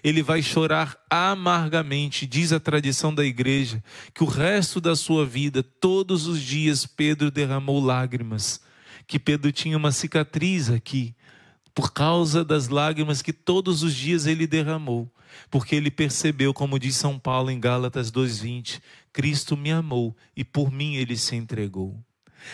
Ele vai chorar amargamente, diz a tradição da igreja, que o resto da sua vida, todos os dias, Pedro derramou lágrimas. Que Pedro tinha uma cicatriz aqui, por causa das lágrimas que todos os dias ele derramou. Porque ele percebeu, como diz São Paulo em Gálatas 2:20, Cristo me amou e por mim ele se entregou.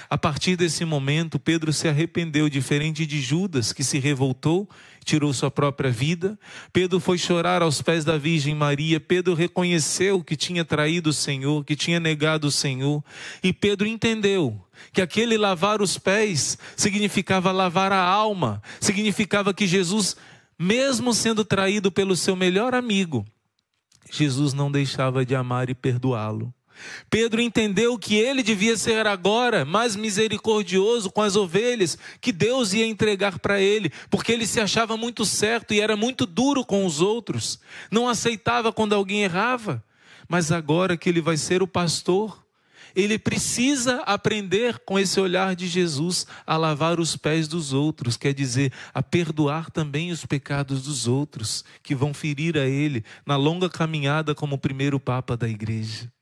A partir desse momento, Pedro se arrependeu, diferente de Judas, que se revoltou, tirou sua própria vida. Pedro foi chorar aos pés da Virgem Maria. Pedro reconheceu que tinha traído o Senhor, que tinha negado o Senhor. E Pedro entendeu que aquele lavar os pés significava lavar a alma, significava que Jesus, mesmo sendo traído pelo seu melhor amigo, Jesus não deixava de amar e perdoá-lo. Pedro entendeu que ele devia ser agora mais misericordioso com as ovelhas que Deus ia entregar para ele, porque ele se achava muito certo e era muito duro com os outros, não aceitava quando alguém errava. Mas agora que ele vai ser o pastor, Ele precisa aprender com esse olhar de Jesus a lavar os pés dos outros, quer dizer, a perdoar também os pecados dos outros, que vão ferir a ele na longa caminhada como primeiro Papa da Igreja.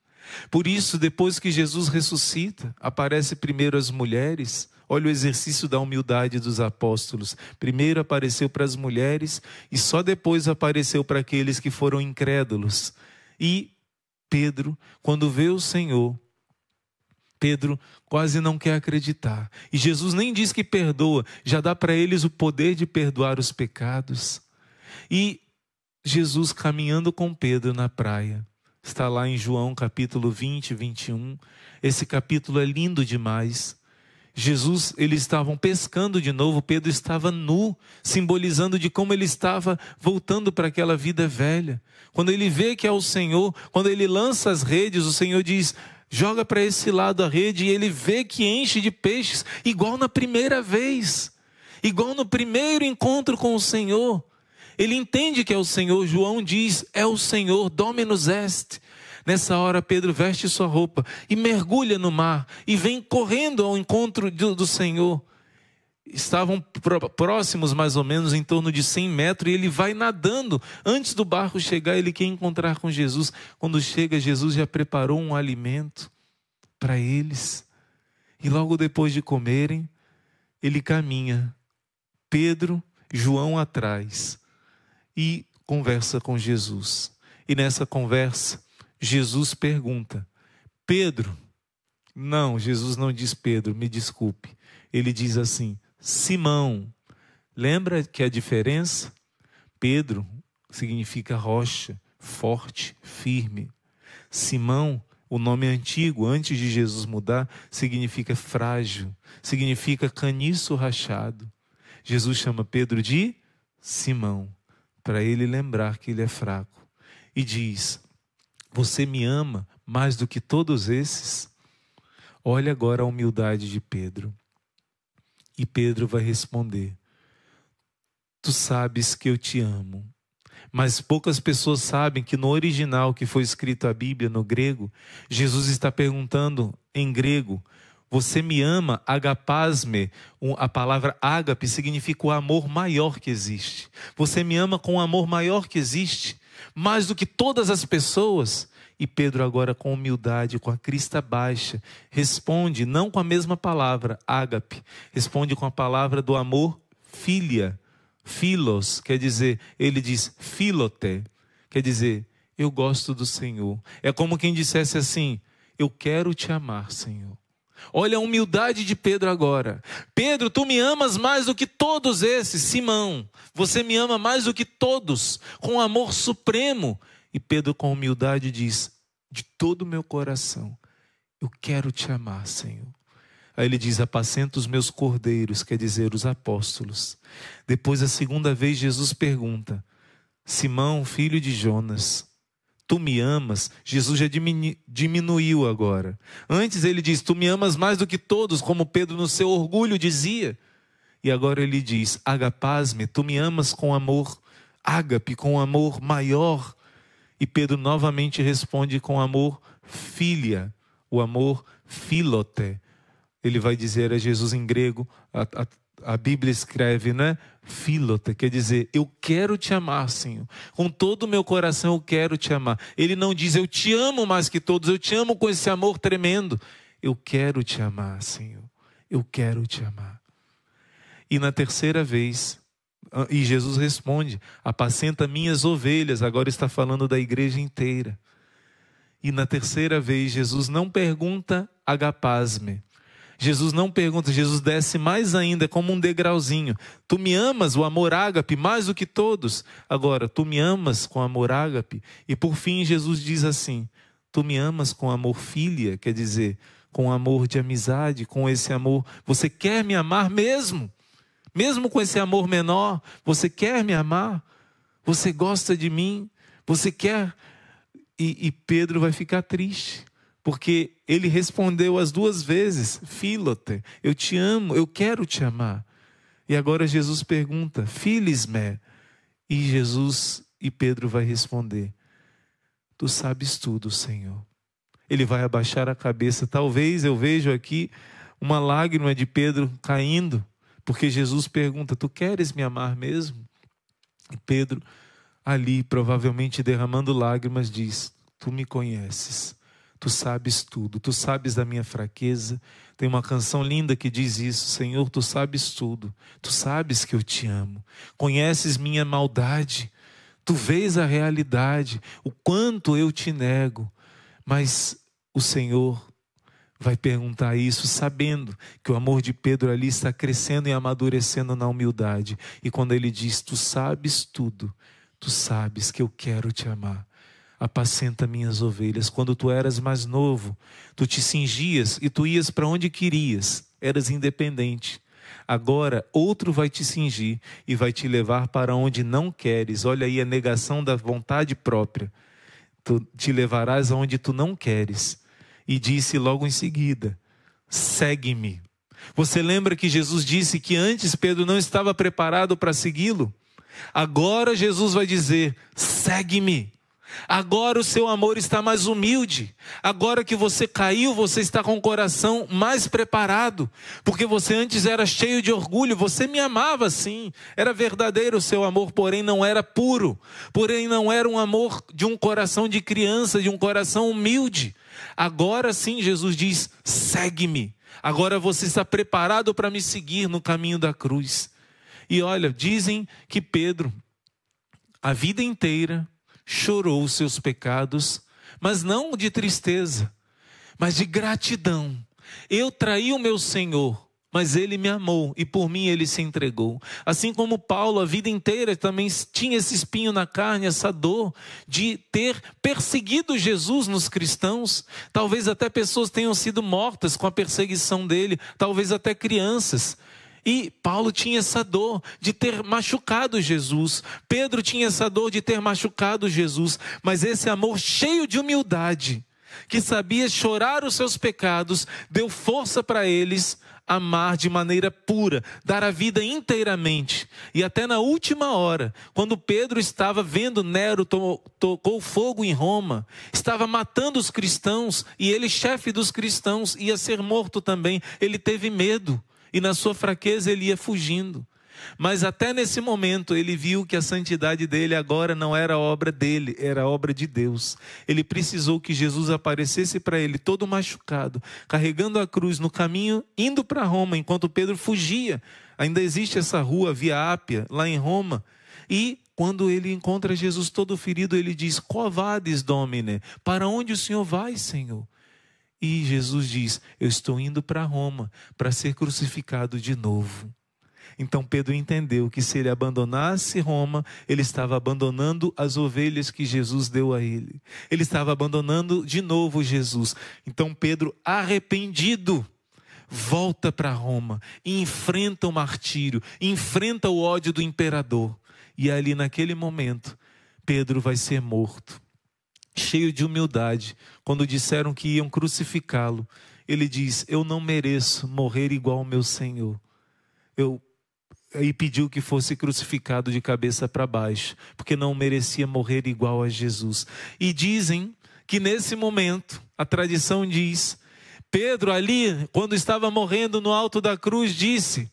Por isso, depois que Jesus ressuscita, aparece primeiro às mulheres. Olha o exercício da humildade dos apóstolos. Primeiro apareceu para as mulheres e só depois apareceu para aqueles que foram incrédulos. E Pedro, quando vê o Senhor, Pedro quase não quer acreditar. E Jesus nem diz que perdoa, já dá para eles o poder de perdoar os pecados. E Jesus caminhando com Pedro na praia. Está lá em João capítulo 20, 21. Esse capítulo é lindo demais. Jesus, eles estavam pescando de novo, Pedro estava nu, simbolizando de como ele estava voltando para aquela vida velha. Quando ele vê que é o Senhor, quando ele lança as redes, o Senhor diz, joga para esse lado a rede, e ele vê que enche de peixes, igual na primeira vez, igual no primeiro encontro com o Senhor. Ele entende que é o Senhor. João diz, é o Senhor, Dominus est. Nessa hora Pedro veste sua roupa e mergulha no mar e vem correndo ao encontro do Senhor. Estavam próximos mais ou menos em torno de 100 metros e ele vai nadando. Antes do barco chegar, ele quer encontrar com Jesus. Quando chega, Jesus já preparou um alimento para eles. E logo depois de comerem, ele caminha. Pedro, João atrás. E conversa com Jesus. E nessa conversa, Jesus pergunta, Pedro? Não, Jesus não diz Pedro, me desculpe. Ele diz assim, Simão. Lembra que a diferença? Pedro significa rocha, forte, firme. Simão, o nome antigo, antes de Jesus mudar, significa frágil, significa caniço rachado. Jesus chama Pedro de Simão, para ele lembrar que ele é fraco. E diz, você me ama mais do que todos esses? Olha agora a humildade de Pedro. E Pedro vai responder, tu sabes que eu te amo. Mas poucas pessoas sabem que no original que foi escrito a Bíblia, no grego, Jesus está perguntando em grego, você me ama, agapasme, a palavra ágape significa o amor maior que existe. Você me ama com o amor maior que existe, mais do que todas as pessoas. E Pedro agora com humildade, com a crista baixa, responde não com a mesma palavra, ágape, responde com a palavra do amor, filia, philos, quer dizer, ele diz philote, quer dizer, eu gosto do Senhor. É como quem dissesse assim, eu quero te amar, Senhor. Olha a humildade de Pedro agora. Pedro, tu me amas mais do que todos esses. Simão, você me ama mais do que todos, com amor supremo. E Pedro com humildade diz, de todo o meu coração, eu quero te amar, Senhor. Aí ele diz, apacenta os meus cordeiros, quer dizer, os apóstolos. Depois, a segunda vez, Jesus pergunta, Simão, filho de Jonas, tu me amas? Jesus já diminuiu agora. Antes ele diz, tu me amas mais do que todos, como Pedro no seu orgulho dizia. E agora ele diz, agapasme, tu me amas com amor, ágape, com amor maior. E Pedro novamente responde com amor filia, o amor philote. Ele vai dizer a Jesus em grego, a Bíblia escreve, né? Philote, quer dizer, eu quero te amar, Senhor. Com todo o meu coração eu quero te amar. Ele não diz, eu te amo mais que todos, eu te amo com esse amor tremendo. Eu quero te amar, Senhor. Eu quero te amar. E na terceira vez, e Jesus responde, apacenta minhas ovelhas, agora está falando da igreja inteira. E na terceira vez, Jesus não pergunta agapasme. Jesus não pergunta, Jesus desce mais ainda, como um degrauzinho. Tu me amas, o amor ágape, mais do que todos. Agora, tu me amas com amor ágape. E por fim, Jesus diz assim, tu me amas com amor filia, quer dizer, com amor de amizade, com esse amor. Você quer me amar mesmo? Mesmo com esse amor menor, você quer me amar? Você gosta de mim? Você quer? E Pedro vai ficar triste. Porque ele respondeu as duas vezes, Philote, eu te amo, eu quero te amar. E agora Jesus pergunta, Philisme. E Jesus e Pedro vai responder, tu sabes tudo, Senhor. ele vai abaixar a cabeça. Talvez eu vejo aqui uma lágrima de Pedro caindo, porque Jesus pergunta: tu queres me amar mesmo? E Pedro, ali provavelmente derramando lágrimas, diz: tu me conheces, tu sabes tudo, tu sabes da minha fraqueza. Tem uma canção linda que diz isso: Senhor, tu sabes tudo, tu sabes que eu te amo, conheces minha maldade, tu vês a realidade, o quanto eu te nego. Mas o Senhor vai perguntar isso sabendo que o amor de Pedro ali está crescendo e amadurecendo na humildade. E quando ele diz: tu sabes tudo, tu sabes que eu quero te amar, apacenta minhas ovelhas. Quando tu eras mais novo, tu te cingias e tu ias para onde querias, eras independente. Agora outro vai te cingir e vai te levar para onde não queres. Olha aí a negação da vontade própria. Tu te levarás aonde tu não queres. E disse logo em seguida: segue-me. Você lembra que Jesus disse que antes Pedro não estava preparado para segui-lo? Agora Jesus vai dizer: segue-me. Agora o seu amor está mais humilde. Agora que você caiu, você está com o coração mais preparado. Porque você antes era cheio de orgulho. Você me amava sim. Era verdadeiro o seu amor, porém não era puro. Porém não era um amor de um coração de criança, de um coração humilde. Agora sim Jesus diz: segue-me. Agora você está preparado para me seguir no caminho da cruz. E olha, dizem que Pedro, a vida inteira, chorou os seus pecados, mas não de tristeza, mas de gratidão. Eu traí o meu Senhor, mas Ele me amou e por mim Ele se entregou. Assim como Paulo, a vida inteira também tinha esse espinho na carne, essa dor de ter perseguido Jesus nos cristãos. Talvez até pessoas tenham sido mortas com a perseguição dele, talvez até crianças. E Paulo tinha essa dor de ter machucado Jesus. Pedro tinha essa dor de ter machucado Jesus. Mas esse amor cheio de humildade, que sabia chorar os seus pecados, deu força para eles amar de maneira pura, dar a vida inteiramente. E até na última hora, quando Pedro estava vendo Nero tocou fogo em Roma, estava matando os cristãos, e ele, chefe dos cristãos, ia ser morto também, ele teve medo. E na sua fraqueza ele ia fugindo. Mas até nesse momento ele viu que a santidade dele agora não era obra dele, era obra de Deus. Ele precisou que Jesus aparecesse para ele todo machucado, carregando a cruz no caminho, indo para Roma, enquanto Pedro fugia. Ainda existe essa rua, Via Ápia, lá em Roma. E quando ele encontra Jesus todo ferido, ele diz: Quo vadis, Domine? Para onde o Senhor vai, Senhor? E Jesus diz: eu estou indo para Roma para ser crucificado de novo. Então Pedro entendeu que se ele abandonasse Roma, ele estava abandonando as ovelhas que Jesus deu a ele. Ele estava abandonando de novo Jesus. Então Pedro, arrependido, volta para Roma e enfrenta o martírio, enfrenta o ódio do imperador. E ali naquele momento, Pedro vai ser morto. Cheio de humildade, quando disseram que iam crucificá-lo, ele diz: eu não mereço morrer igual ao meu Senhor. E pediu que fosse crucificado de cabeça para baixo, porque não merecia morrer igual a Jesus. E dizem que nesse momento, a tradição diz, Pedro ali, quando estava morrendo no alto da cruz, disse: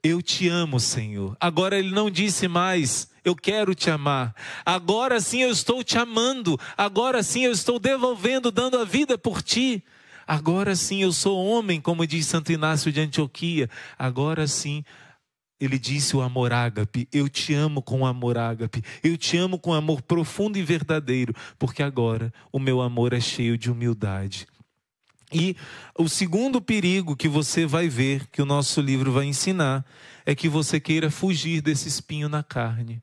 eu te amo, Senhor. Agora ele não disse mais: eu quero te amar. Agora sim eu estou te amando. Agora sim eu estou devolvendo, dando a vida por ti. Agora sim eu sou homem, como diz Santo Inácio de Antioquia. Agora sim, ele disse o amor ágape. Eu te amo com amor ágape. Eu te amo com amor profundo e verdadeiro. Porque agora o meu amor é cheio de humildade. E o segundo perigo que você vai ver, que o nosso livro vai ensinar, é que você queira fugir desse espinho na carne.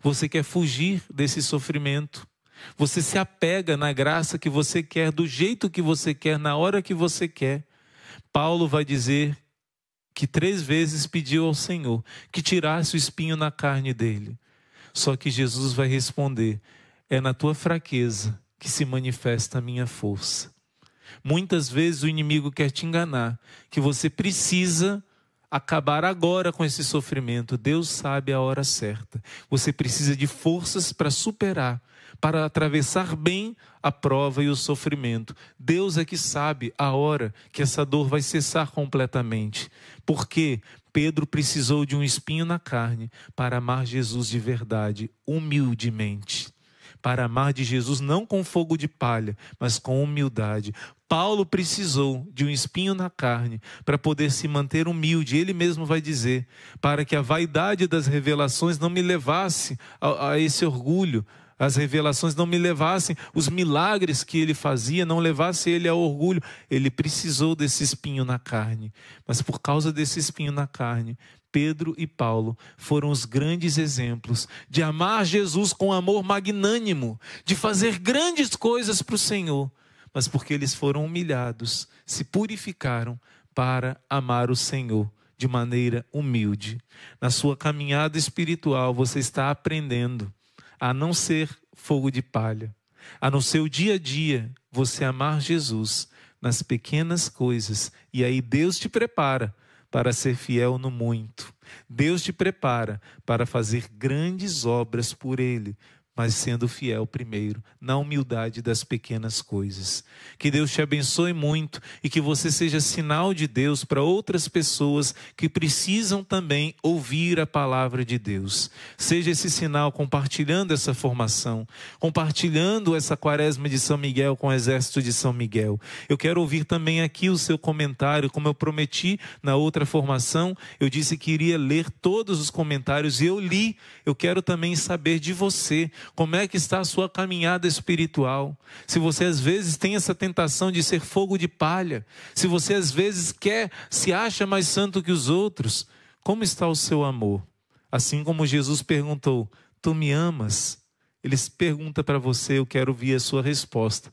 Você quer fugir desse sofrimento. Você se apega na graça que você quer, do jeito que você quer, na hora que você quer. Paulo vai dizer que 3 vezes pediu ao Senhor que tirasse o espinho na carne dele. Só que Jesus vai responder: é na tua fraqueza que se manifesta a minha força. Muitas vezes o inimigo quer te enganar, que você precisa acabar agora com esse sofrimento. Deus sabe a hora certa. Você precisa de forças para superar, para atravessar bem a prova e o sofrimento. Deus é que sabe a hora que essa dor vai cessar completamente. Porque Pedro precisou de um espinho na carne para amar Jesus de verdade, humildemente. Para amar de Jesus não com fogo de palha, mas com humildade. Paulo precisou de um espinho na carne para poder se manter humilde. Ele mesmo vai dizer, para que a vaidade das revelações não me levasse a esse orgulho. As revelações não me levassem, os milagres que ele fazia não levassem ele ao orgulho. Ele precisou desse espinho na carne. Mas por causa desse espinho na carne, Pedro e Paulo foram os grandes exemplos de amar Jesus com amor magnânimo, de fazer grandes coisas para o Senhor. Mas porque eles foram humilhados, se purificaram para amar o Senhor de maneira humilde. Na sua caminhada espiritual, você está aprendendo a não ser fogo de palha, a no seu dia a dia você amar Jesus nas pequenas coisas, e aí Deus te prepara para ser fiel no muito. Deus te prepara para fazer grandes obras por Ele, mas sendo fiel primeiro, na humildade das pequenas coisas. Que Deus te abençoe muito e que você seja sinal de Deus para outras pessoas que precisam também ouvir a palavra de Deus. Seja esse sinal compartilhando essa formação, compartilhando essa quaresma de São Miguel com o exército de São Miguel. Eu quero ouvir também aqui o seu comentário, como eu prometi na outra formação, eu disse que iria ler todos os comentários e eu li. Eu quero também saber de você, como é que está a sua caminhada espiritual? Se você às vezes tem essa tentação de ser fogo de palha, se você às vezes se acha mais santo que os outros, como está o seu amor? Assim como Jesus perguntou, tu me amas? Ele pergunta para você, eu quero ouvir a sua resposta.